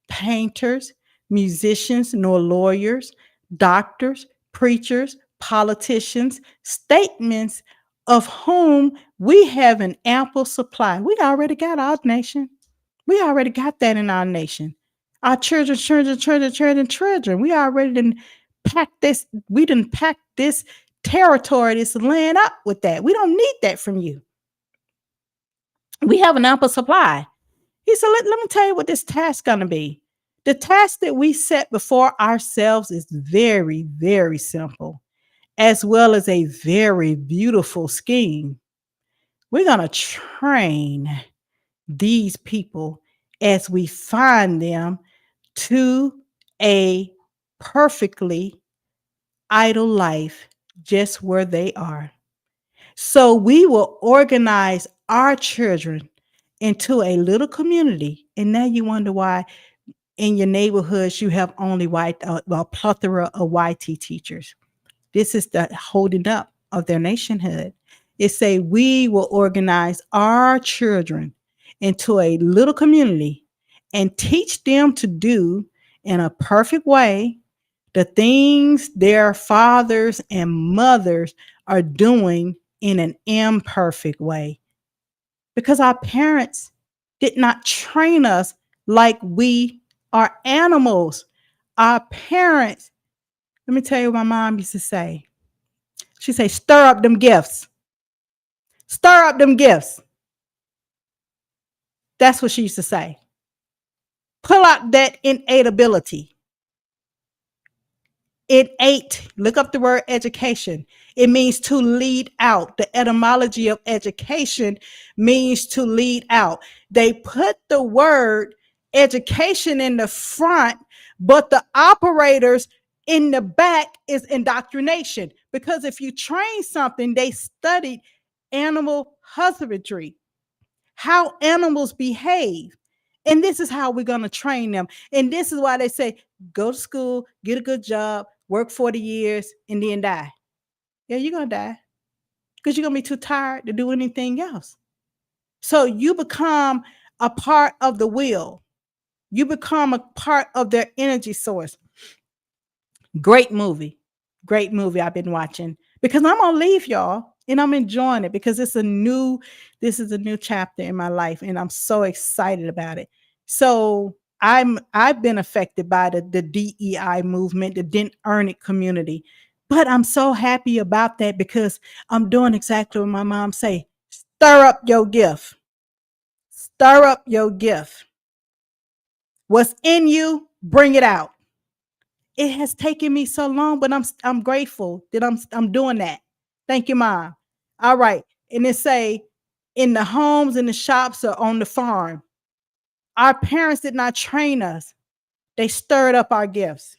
painters, musicians, nor lawyers, doctors, preachers, politicians, statements of whom we have an ample supply. We already got our nation. We already got that in our nation. Our children. We already didn't pack this. We didn't pack this territory, this land up with that. We don't need that from you. We have an ample supply. He said, let me tell you what this task going to be. The task that we set before ourselves is very, very simple, as well as a very beautiful scheme. We're going to train these people as we find them to a perfectly idle life just where they are. So we will organize our children into a little community. And now you wonder why in your neighborhoods you have only a plethora of YT teachers. This is the holding up of their nationhood. It say we will organize our children into a little community and teach them to do in a perfect way the things their fathers and mothers are doing in an imperfect way. Because our parents did not train us like we are animals. Our parents, let me tell you what my mom used to say. She say, stir up them gifts. Stir up them gifts. That's what she used to say. Pull out that innate ability. Innate, look up the word education. It means to lead out. The etymology of education means to lead out. They put the word education in the front, but the operators in the back is indoctrination. Because if you train something, they studied animal husbandry, how animals behave. And this is how we're going to train them. And this is why they say, go to school, get a good job, work 40 years, and then die. Yeah, you're going to die because you're going to be too tired to do anything else. So you become a part of the wheel. You become a part of their energy source. Great movie. Great movie I've been watching because I'm going to leave y'all and I'm enjoying it because this is a new chapter in my life and I'm so excited about it. So I've been affected by the DEI movement, the didn't earn it community. But I'm so happy about that because I'm doing exactly what my mom say. Stir up your gift. Stir up your gift. What's in you, bring it out. It has taken me so long, but I'm grateful that I'm doing that. Thank you, Mom. All right. And it say in the homes and the shops or on the farm. Our parents did not train us. They stirred up our gifts.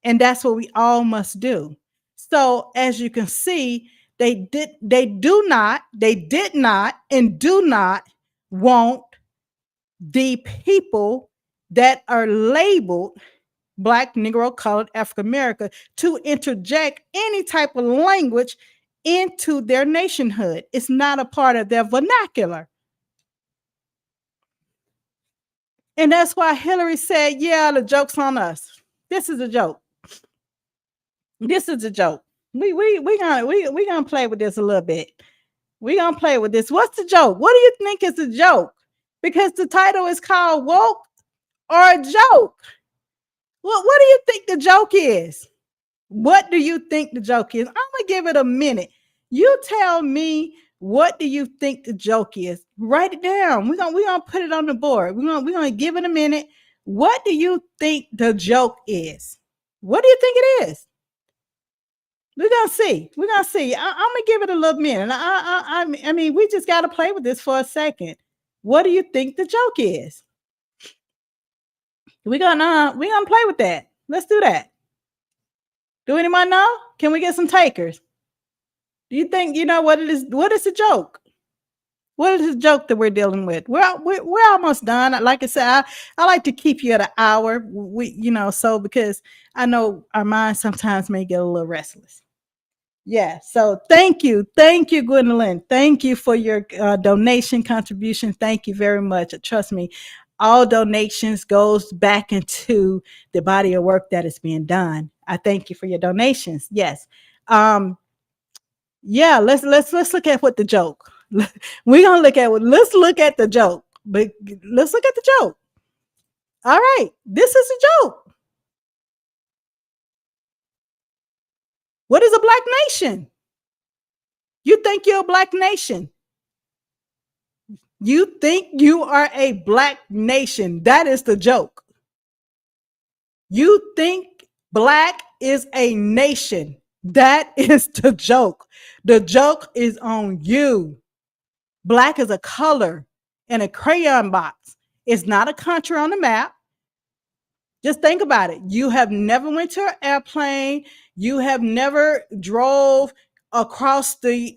And that's what we all must do. So as you can see, they did not, and do not want the people that are labeled Black, Negro, Colored, African American to interject any type of language into their nationhood. It's not a part of their vernacular. And that's why Hillary said, yeah, the joke's on us. This is a joke. This is a joke. We gonna play with this a little bit. We gonna play with this. What's the joke? What do you think is a joke? Because the title is called Woke or a Joke. What do you think the joke is? What do you think the joke is? I'm gonna give it a minute. You tell me, what do you think the joke is? Write it down. We're gonna put it on the board. We're gonna give it a minute. What do you think the joke is? What do you think it is? We're gonna see. We're gonna see. I'm gonna give it a little minute. I mean, we just gotta play with this for a second. What do you think the joke is? We're gonna play with that. Let's do that. Do anyone know? Can we get some takers? Do you think you know what it is? What is the joke? What is the joke that we're dealing with? We're almost done. Like I said, I like to keep you at an hour. So because I know our minds sometimes may get a little restless. Yeah. So thank you, Gwendolyn. Thank you for your donation contribution. Thank you very much. Trust me, all donations goes back into the body of work that is being done. I thank you for your donations. Yes. Yeah, let's look at what the joke. We're gonna look at let's look at the joke. But let's look at the joke. All right, this is a joke. What is a Black nation? You think you're a Black nation? You think you are a Black nation? That is the joke. You think Black is a nation. That is the joke. The joke is on you. Black is a color in a crayon box. It's not a country on the map. Just think about it. You have never went to an airplane. You have never drove across the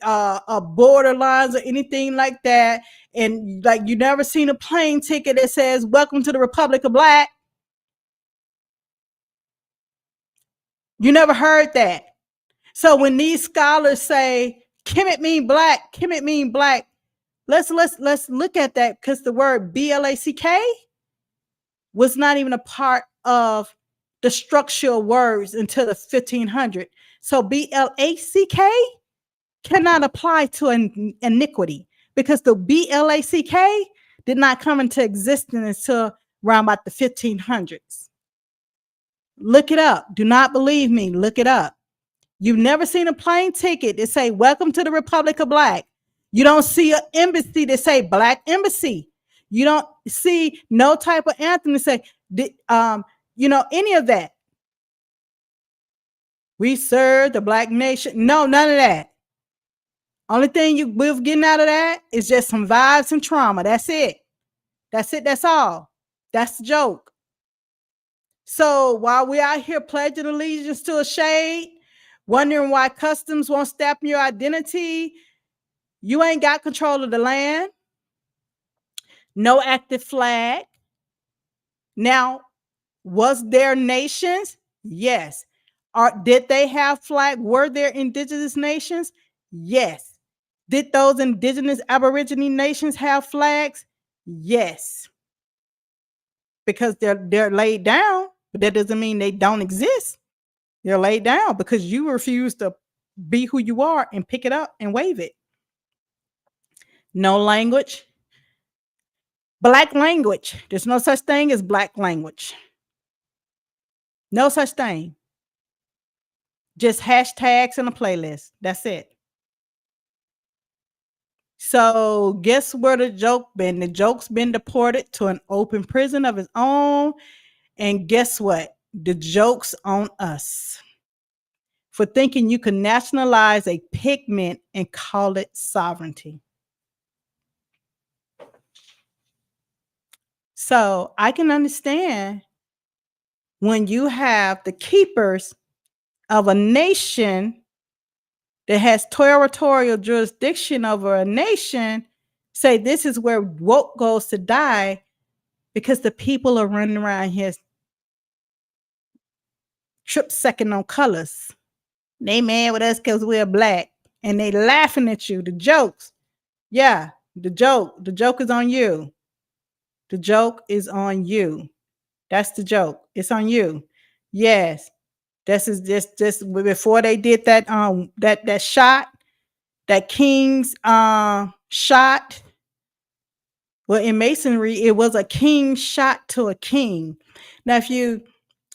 border lines or anything like that. And like you never seen a plane ticket that says "Welcome to the Republic of Black." You never heard that. So when these scholars say Kemet mean black, Kemet mean black, let's look at that, because the word BLACK was not even a part of the structural words until the 1500. So BLACK cannot apply to an iniquity, because the BLACK did not come into existence until around about the 1500s. Look it up. Do not believe me. Look it up. You've never seen a plane ticket that say "Welcome to the Republic of Black." You don't see an embassy that say "Black Embassy." You don't see no type of anthem that say, any of that. We serve the Black nation. No, none of that. Only thing we're getting out of that is just some vibes and trauma. That's it. That's it. That's all. That's the joke. So while we're out here pledging allegiance to a shade, wondering why customs won't stamp your identity, you ain't got control of the land. No active flag. Now, was there nations? Yes. Did they have flag? Were there indigenous nations? Yes. Did those indigenous Aborigine nations have flags? Yes. Because they're laid down, but that doesn't mean they don't exist. They're laid down because you refuse to be who you are and pick it up and wave it. No language. Black language. There's no such thing as black language. No such thing. Just hashtags and a playlist. That's it. So guess where the joke been? The joke's been deported to an open prison of its own. And guess what? The joke's on us for thinking you can nationalize a pigment and call it sovereignty. So I can understand when you have the keepers of a nation that has territorial jurisdiction over a nation say this is where woke goes to die, because the people are running around here trip second on colors. They mad with us because we're black and they laughing at you. The jokes. Yeah, the joke is on you. The joke is on you. That's the joke. It's on you. Yes. This is just before they did that that shot, that king's shot. Well, in masonry, it was a king shot to a king. Now, if you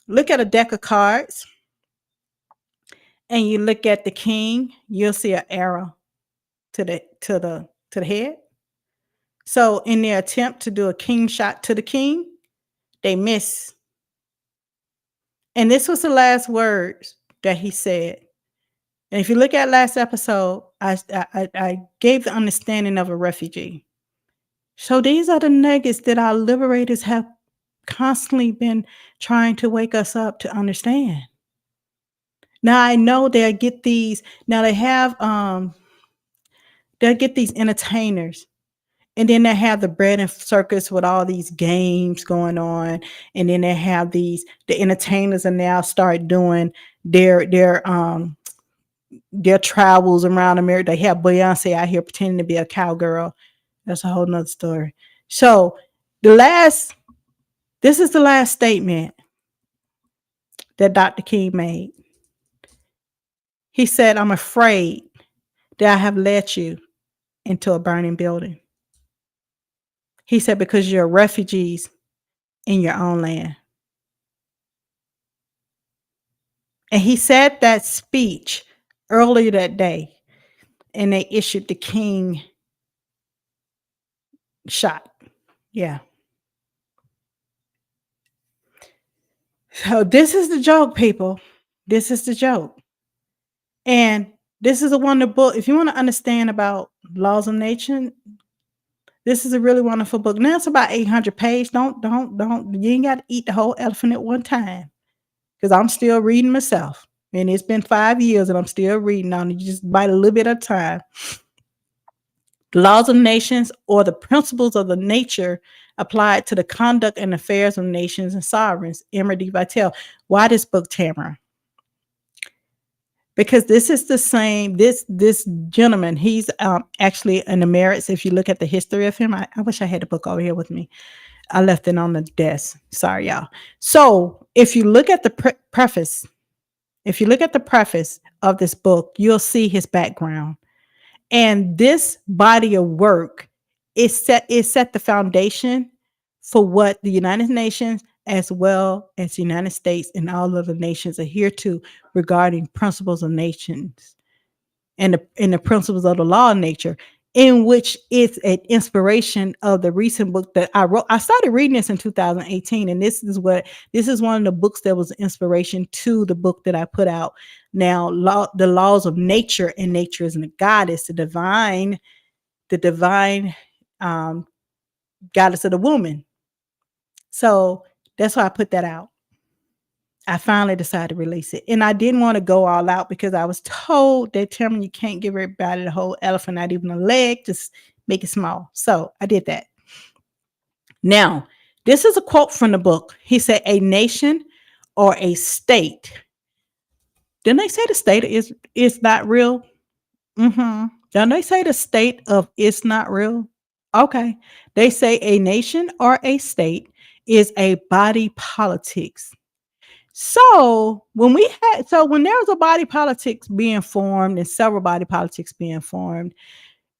look at a deck of cards and you look at the king, you'll see an arrow to the head. So in their attempt to do a king shot to the king, they miss. And this was the last words that he said. And if you look at last episode, I gave the understanding of a refugee. So these are the nuggets that our liberators have constantly been trying to wake us up to understand. Now I know they'll get these. Now they'll get these entertainers, and then they have the bread and circus with all these games going on, and then they have the entertainers, and now start doing their travels around America. They have Beyonce out here pretending to be a cowgirl. That's a whole nother story. So this is the last statement that Dr. King made. He said, "I'm afraid that I have led you into a burning building." He said, "Because you're refugees in your own land." And he said that speech earlier that day, and they issued the king shot. Yeah. So this is the joke, people. This is the joke. And this is a wonderful book. If you want to understand about laws of nature, this is a really wonderful book. Now it's about 800 pages. Don't. You ain't got to eat the whole elephant at one time. Because I'm still reading myself. And it's been 5 years and I'm still reading on it. You just bite a little bit at a time. The laws of nations or the principles of the nature applied to the conduct and affairs of nations and sovereigns. Emery Vitale. Why this book, Tamara? Because this is the same, this gentleman, he's actually an emeritus. If you look at the history of him, I wish I had the book over here with me. I left it on the desk. Sorry, y'all. So if you look at the preface of this book, you'll see his background. And this body of work set the foundation for what the United Nations, as well as the United States and all other nations, adhere to regarding principles of nations and the principles of the law of nature, in which it's an inspiration of the recent book that I wrote. I started reading this in 2018, and this is one of the books that was inspiration to the book that I put out. Now, the laws of nature, and nature is a goddess, the divine goddess of the woman. So that's why I put that out. I finally decided to release it. And I didn't want to go all out because I was told that, Tim, you can't give everybody the whole elephant, not even a leg, just make it small. So I did that. Now, this is a quote from the book. He said, a nation or a state. Didn't they say the state is not real? Mm-hmm. Don't they say the state of it's not real? Okay. They say a nation or a state is a body politics. So when there was a body politics being formed and several body politics being formed,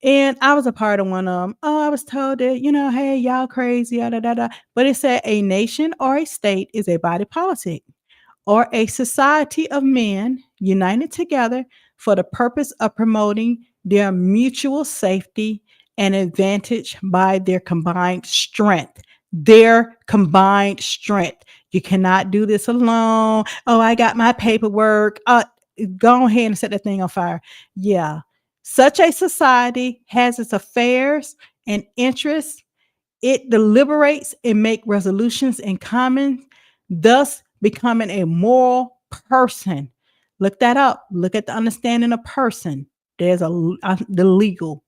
and I was a part of one of them. Oh, I was told that, hey, y'all crazy, da, da, da. But it said a nation or a state is a body politic or a society of men united together for the purpose of promoting their mutual safety and advantage by their combined strength. Their combined strength. You cannot do this alone. Oh, I got my paperwork. Go ahead and set that thing on fire. Yeah. Such a society has its affairs and interests. It deliberates and makes resolutions in common, thus becoming a moral person. Look that up. Look at the understanding of person. There's the legal,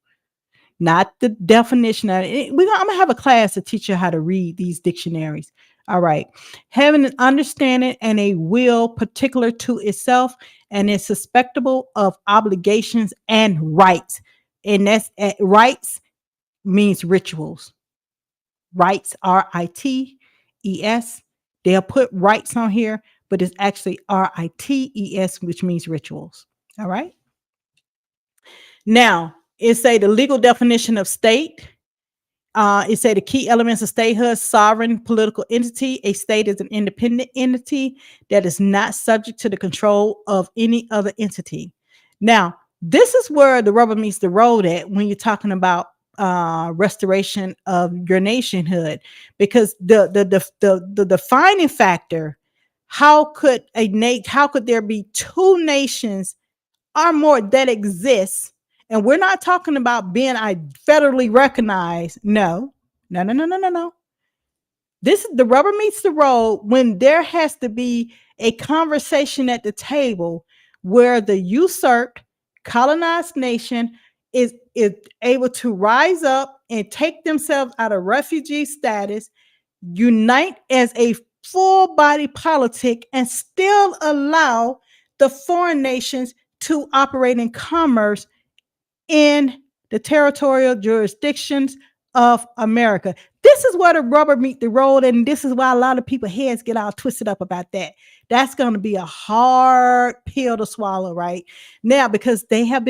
not the definition of it. I'm going to have a class to teach you how to read these dictionaries. All right. Having an understanding and a will particular to itself and is susceptible of obligations and rights. And that's rights means rituals. Rights, R-I-T-E-S. They'll put rights on here, but it's actually R-I-T-E-S, which means rituals. All right. Now, it say the legal definition of state. It say the key elements of statehood: sovereign political entity. A state is an independent entity that is not subject to the control of any other entity. Now, this is where the rubber meets the road at when you're talking about restoration of your nationhood, because the defining factor, how could there be two nations or more that exist? And we're not talking about being federally recognized. No. The rubber meets the road when there has to be a conversation at the table where the usurped, colonized nation is able to rise up and take themselves out of refugee status, unite as a full body politic, and still allow the foreign nations to operate in commerce in the territorial jurisdictions of America. This is where the rubber meets the road, and this is why a lot of people's heads get all twisted up about that. That's going to be a hard pill to swallow right now, because we have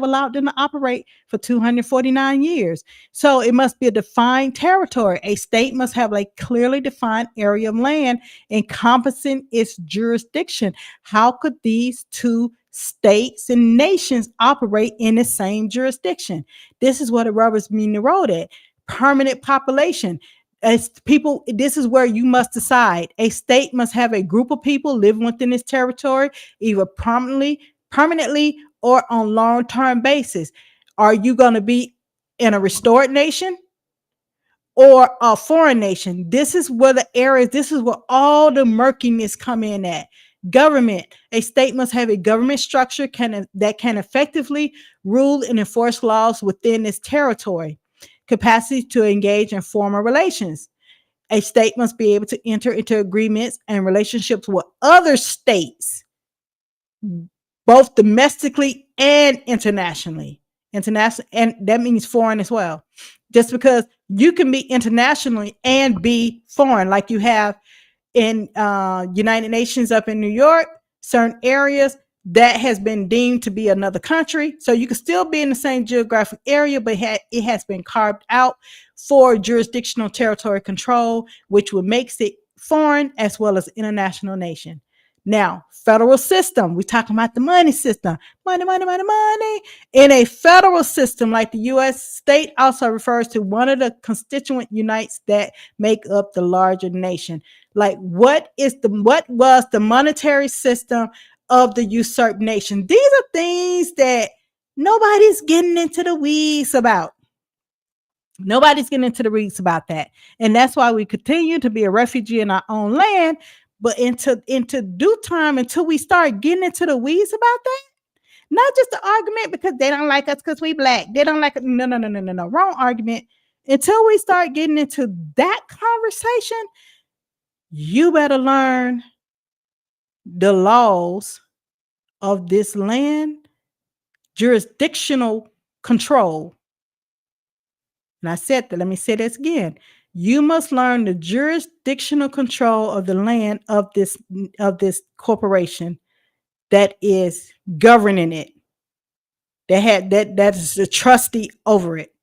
allowed them to operate for 249 years. So it must be a defined territory. A state must have a clearly defined area of land encompassing its jurisdiction. How could these two states and nations operate in the same jurisdiction? This is what the rubber's meeting the road at. Permanent population. As people, this is where you must decide. A state must have a group of people living within its territory, either permanently, or on long-term basis. Are you going to be in a restored nation or a foreign nation? This is where the areas, this is where all the murkiness come in at. Government. A state must have a government structure that can effectively rule and enforce laws within its territory. Capacity to engage in formal relations. A state must be able to enter into agreements and relationships with other states, both domestically and internationally. International, and that means foreign as well. Just because you can be internationally and be foreign, like you have in United Nations up in New York, certain areas that has been deemed to be another country. So you can still be in the same geographic area, but it has been carved out for jurisdictional territory control, which would makes it foreign as well as international nation. Now, federal system, we're talking about the money system. Money, money, money, money. In a federal system, like the U.S., state also refers to one of the constituent unites that make up the larger nation. Like what was the monetary system of the usurped nation? These are things that nobody's getting into the weeds about. Nobody's getting into the weeds about that. And that's why we continue to be a refugee in our own land. But into due time, until we start getting into the weeds about that, not just the argument because they don't like us because we black. They don't like it. No. Wrong argument. Until we start getting into that conversation, you better learn the laws of this land, jurisdictional control. And I said that, let me say this again. You must learn the jurisdictional control of the land of this corporation that is governing it. That is the trustee over it.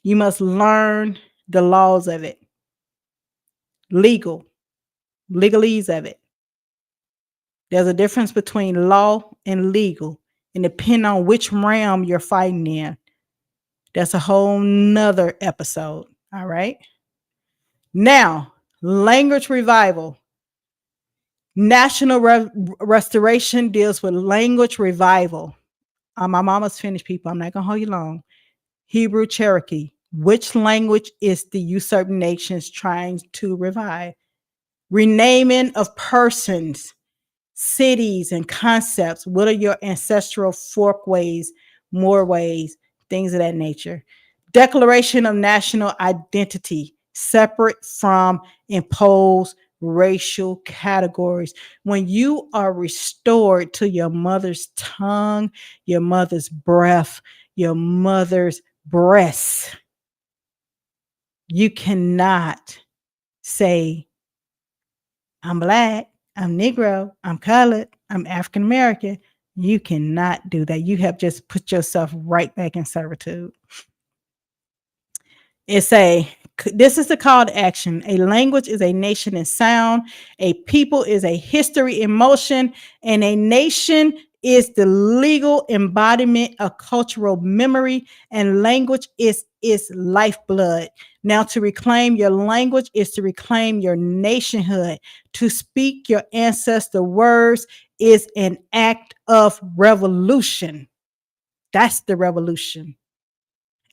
You must learn the laws of it. Legalese of it. There's a difference between law and legal, and depending on which realm you're fighting in. That's a whole nother episode. All right. Now, language revival. National restoration deals with language revival. My mama's finished, people. I'm not going to hold you long. Hebrew Cherokee. Which language is the usurped nations trying to revive? Renaming of persons, cities, and concepts. What are your ancestral forkways, moorways, things of that nature? Declaration of national identity, separate from imposed racial categories. When you are restored to your mother's tongue, your mother's breath, your mother's breasts, you cannot say, I'm black, I'm Negro, I'm colored, I'm African American. You cannot do that. You have just put yourself right back in servitude. This is the call to action. A language is a nation in sound. A people is a history in motion. And a nation is the legal embodiment of cultural memory. And language is lifeblood. Now, to reclaim your language is to reclaim your nationhood. To speak your ancestor words is an act of revolution. That's the revolution.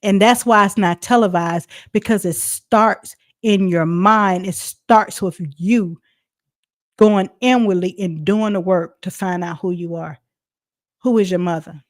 And that's why it's not televised, because it starts in your mind. It starts with you going inwardly and doing the work to find out who you are. Who is your mother?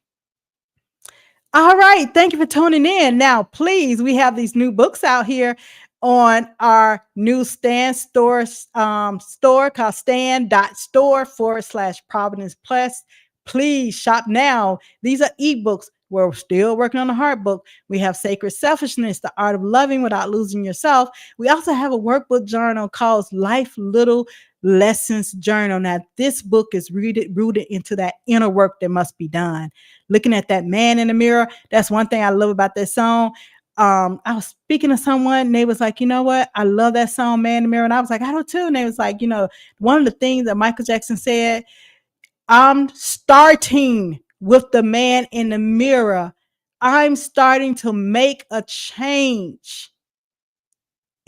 All right. Thank you for tuning in. Now, please, we have these new books out here on our newsstand store called stand.store/Providence Plus. Please shop now. These are ebooks. We're still working on the hard book. We have Sacred Selfishness, The Art of Loving Without Losing Yourself. We also have a workbook journal called Life Little Lessons Journal. Now, this book is rooted into that inner work that must be done. Looking at that man in the mirror. That's one thing I love about that song. I was speaking to someone and they was like, you know what? I love that song, Man in the Mirror. And I was like, I do too. And they was like, one of the things that Michael Jackson said, I'm starting with the man in the mirror. I'm starting to make a change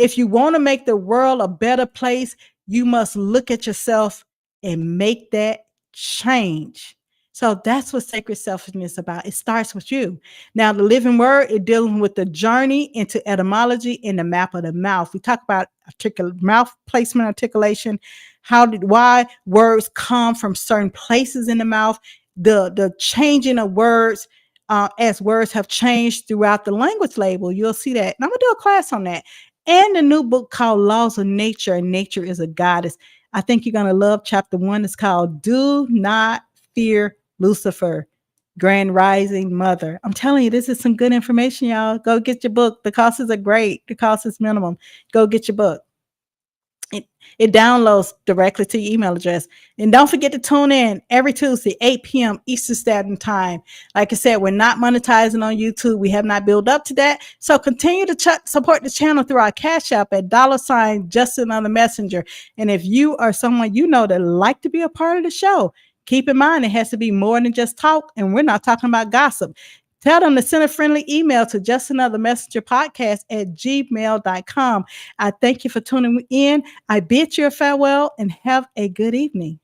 If you want to make the world a better place, you must look at yourself and make that change. So that's what sacred selfishness is about. It starts with you. Now, the living word is dealing with the journey into etymology in the map of the mouth. We talk about mouth placement, articulation, why words come from certain places in the mouth, the changing of words as words have changed throughout the language label. You'll see that. And I'm gonna do a class on that. And a new book called Laws of Nature, and Nature is a Goddess. I think you're gonna love chapter 1. It's called Do Not Fear Lucifer, Grand Rising Mother. I'm telling you, this is some good information, y'all. Go get your book. The costs are great. The cost is minimum. Go get your book. It downloads directly to your email address. And don't forget to tune in every Tuesday, 8 p.m. Eastern Standard Time. Like I said, we're not monetizing on YouTube. We have not built up to that. So continue to support the channel through our Cash App at $ Just Another Messenger. And if you are someone you know that like to be a part of the show, keep in mind it has to be more than just talk. And we're not talking about gossip. Tell them to send a friendly email to justanothermessengerpodcast@gmail.com. I thank you for tuning in. I bid you a farewell and have a good evening.